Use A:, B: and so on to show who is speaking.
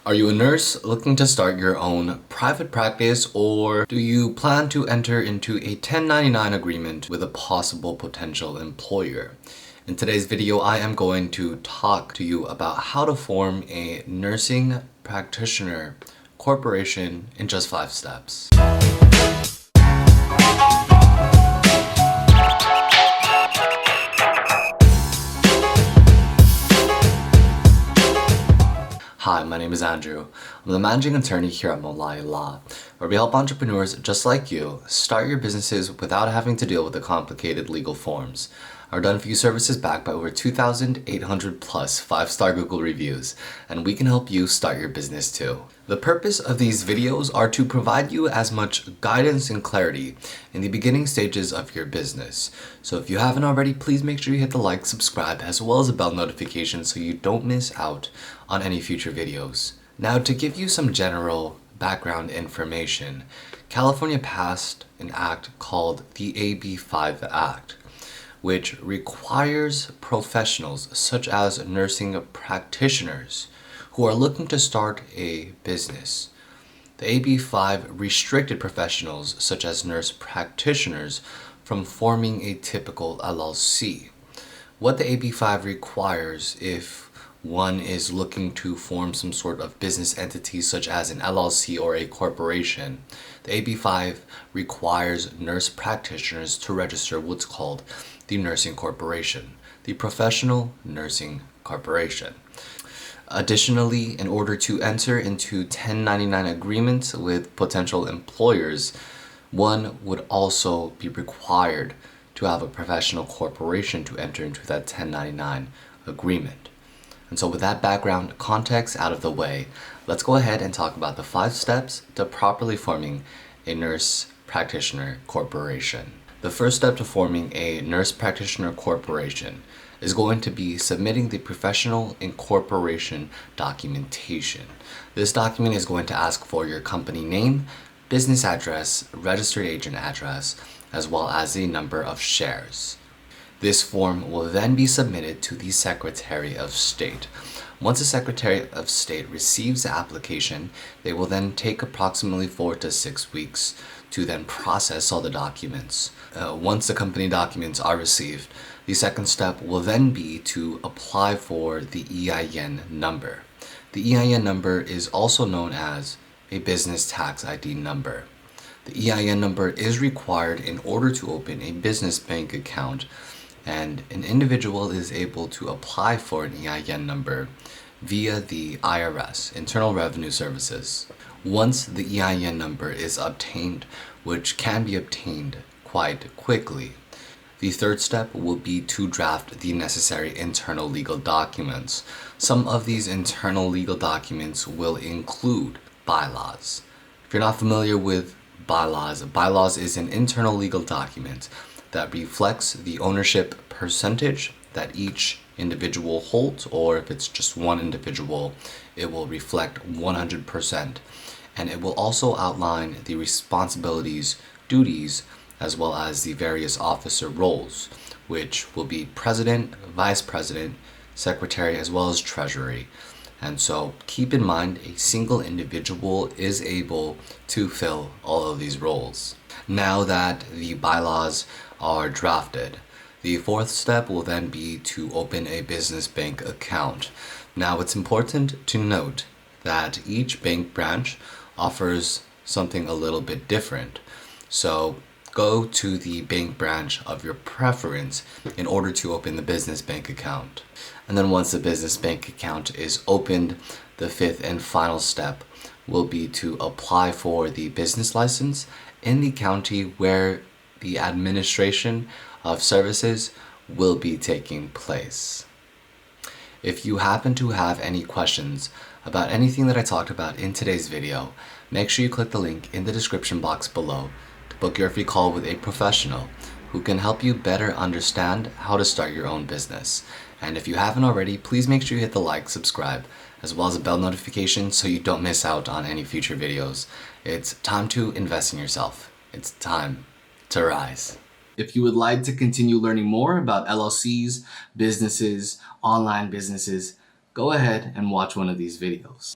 A: Are you a nurse looking to start your own private practice, or do you plan to enter into a 1099 agreement with a possible potential employer? In today's video, I am going to talk to you about how to form a nursing practitioner corporation in just 5 steps. Hi, my name is Andrew. I'm the managing attorney here at Molai Law, where we help entrepreneurs just like you start your businesses without having to deal with the complicated legal forms. Our done-for-you service is backed by over 2,800 plus 5-star Google reviews, and we can help you start your business too. The purpose of these videos are to provide you as much guidance and clarity in the beginning stages of your business. So if you haven't already, please make sure you hit the like, subscribe, as well as a bell notification so you don't miss out on any future videos. Now, to give you some general background information, California passed an act called the AB5 Act, which requires professionals such as nursing practitioners who are looking to start a business. The AB5 restricted professionals such as nurse practitioners from forming a typical LLC. What the AB5 requires if one is looking to form some sort of business entity such as an LLC or a corporation, the AB5 requires nurse practitioners to register what's called the nursing corporation, the professional nursing corporation. Additionally, in order to enter into 1099 agreements with potential employers, one would also be required to have a professional corporation to enter into that 1099 agreement. And so with that background context out of the way, let's go ahead and talk about the 5 steps to properly forming a nurse practitioner corporation. The first step to forming a nurse practitioner corporation is going to be submitting the professional incorporation documentation. This document is going to ask for your company name, business address, registered agent address, as well as the number of shares. This form will then be submitted to the Secretary of State. Once the Secretary of State receives the application, they will then take approximately 4 to 6 weeks to then process all the documents. Once the company documents are received, the second step will then be to apply for the EIN number. The EIN number is also known as a business tax ID number. The EIN number is required in order to open a business bank account, and an individual is able to apply for an EIN number via the IRS, Internal Revenue Services. Once the EIN number is obtained, which can be obtained quite quickly, the third step will be to draft the necessary internal legal documents. Some of these internal legal documents will include bylaws. If you're not familiar with bylaws is an internal legal document that reflects the ownership percentage that each individual holds, or if it's just one individual, it will reflect 100%. And it will also outline the responsibilities, duties, as well as the various officer roles, which will be president, vice president, secretary, as well as treasury. And so keep in mind, a single individual is able to fill all of these roles. Now that the bylaws are drafted, the fourth step will then be to open a business bank account. Now, it's important to note that each bank branch offers something a little bit different. So go to the bank branch of your preference in order to open the business bank account. And then once the business bank account is opened, the fifth and final step will be to apply for the business license in the county where the administration of services will be taking place. If you happen to have any questions about anything that I talked about in today's video, make sure you click the link in the description box below to book your free call with a professional who can help you better understand how to start your own business. And if you haven't already, please make sure you hit the like, subscribe, as well as a bell notification so you don't miss out on any future videos. It's time to invest in yourself. It's time to rise. If you would like to continue learning more about LLCs, businesses, online businesses, go ahead and watch one of these videos.